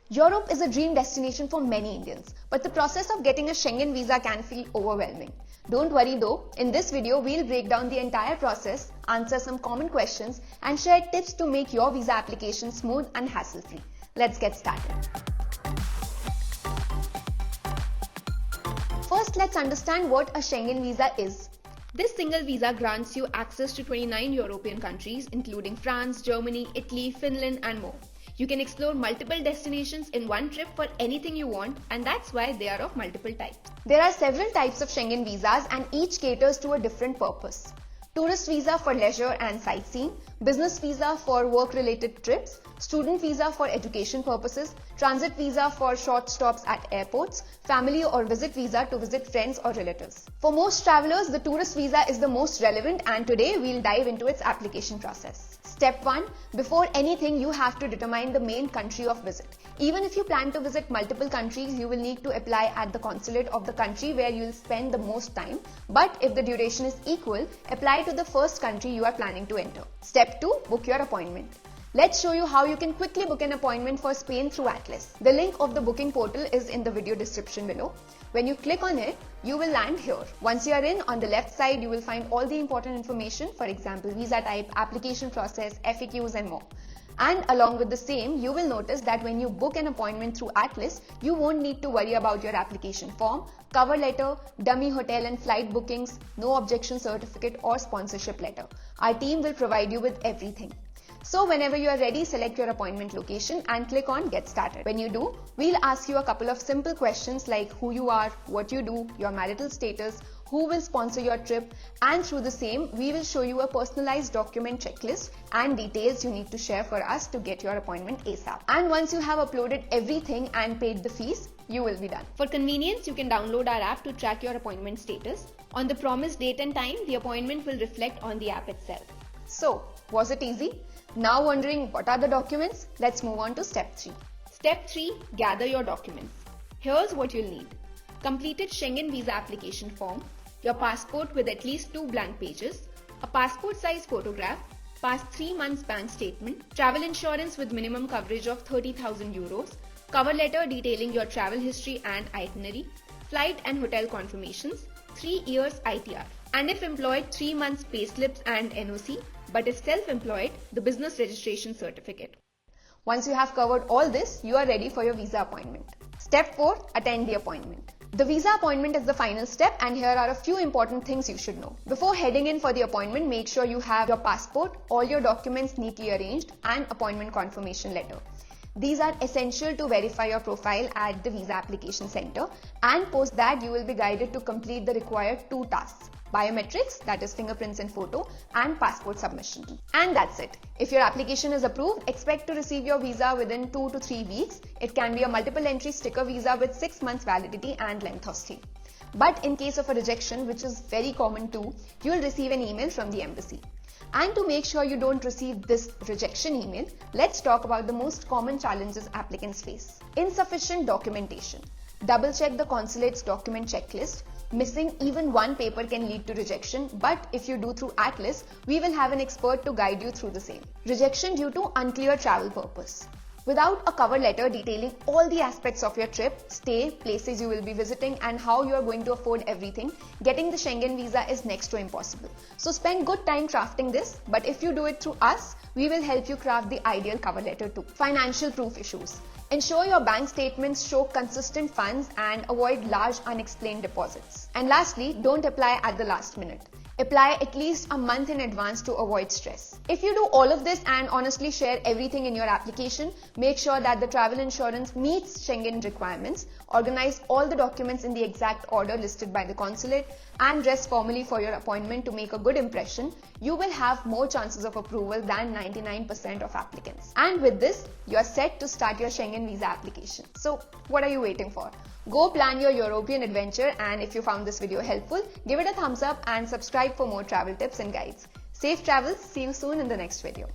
Europe is a dream destination for many Indians, but the process of getting a Schengen visa can feel overwhelming. Don't worry though, in this video we'll break down the entire process, answer some common questions and share tips to make your visa application smooth and hassle-free. Let's get started. First, let's understand what a Schengen visa is. This single visa grants you access to 29 European countries including France, Germany, Italy, Finland and more. You can explore multiple destinations in one trip for anything you want, and that's why they are of multiple types. There are several types of Schengen visas and each caters to a different purpose. Tourist visa for leisure and sightseeing, business visa for work-related trips, student visa for education purposes, transit visa for short stops at airports, family or visit visa to visit friends or relatives. For most travelers, the tourist visa is the most relevant, and today we'll dive into its application process. Step 1. Before anything, you have to determine the main country of visit. Even if you plan to visit multiple countries, you will need to apply at the consulate of the country where you will spend the most time. But if the duration is equal, apply to the first country you are planning to enter. Step 2. Book your appointment. Let's show you how you can quickly book an appointment for Spain through Atlys. The link of the booking portal is in the video description below. When you click on it, you will land here. Once you are in, on the left side, you will find all the important information, for example, visa type, application process, FAQs and more. And along with the same, you will notice that when you book an appointment through Atlys, you won't need to worry about your application form, cover letter, dummy hotel and flight bookings, no objection certificate or sponsorship letter. Our team will provide you with everything. So whenever you are ready, select your appointment location and click on Get Started. When you do, we'll ask you a couple of simple questions like who you are, what you do, your marital status, who will sponsor your trip, and through the same, we will show you a personalized document checklist and details you need to share for us to get your appointment ASAP. And once you have uploaded everything and paid the fees, you will be done. For convenience, you can download our app to track your appointment status. On the promised date and time, the appointment will reflect on the app itself. So, was it easy? Now wondering what are the documents? Let's move on to step 3. Step 3. Gather your documents. Here's what you'll need. Completed Schengen visa application form, your passport with at least 2 blank pages, a passport size photograph, past 3 months bank statement, travel insurance with minimum coverage of 30,000 euros, cover letter detailing your travel history and itinerary, flight and hotel confirmations, 3 years ITR, and if employed, 3 months payslips and NOC, but if self-employed, the business registration certificate. Once you have covered all this, you are ready for your visa appointment. Step 4. Attend the appointment. The visa appointment is the final step, and here are a few important things you should know. Before heading in for the appointment, make sure you have your passport, all your documents neatly arranged, and appointment confirmation letter. These are essential to verify your profile at the visa application center, and post that you will be guided to complete the required 2 tasks. Biometrics, that is fingerprints and photo, and passport submission. And that's it. If your application is approved, expect to receive your visa within 2 to 3 weeks. It can be a multiple entry sticker visa with 6 months validity and length of stay. But in case of a rejection, which is very common too, you will receive an email from the embassy. And to make sure you don't receive this rejection email, let's talk about the most common challenges applicants face. Insufficient documentation. Double check the consulate's document checklist. Missing even one paper can lead to rejection, but if you do through Atlys, we will have an expert to guide you through the same. Rejection due to unclear travel purpose. Without a cover letter detailing all the aspects of your trip, stay, places you will be visiting and how you are going to afford everything, getting the Schengen visa is next to impossible. So spend good time crafting this, but if you do it through us, we will help you craft the ideal cover letter too. Financial proof issues. Ensure your bank statements show consistent funds and avoid large unexplained deposits. And lastly, don't apply at the last minute. Apply at least a month in advance to avoid stress. If you do all of this and honestly share everything in your application, make sure that the travel insurance meets Schengen requirements, organize all the documents in the exact order listed by the consulate, and dress formally for your appointment to make a good impression, you will have more chances of approval than 99% of applicants. And with this, you are set to start your Schengen visa application. So what are you waiting for? Go plan your European adventure, and if you found this video helpful, give it a thumbs up and subscribe for more travel tips and guides. Safe travels, see you soon in the next video.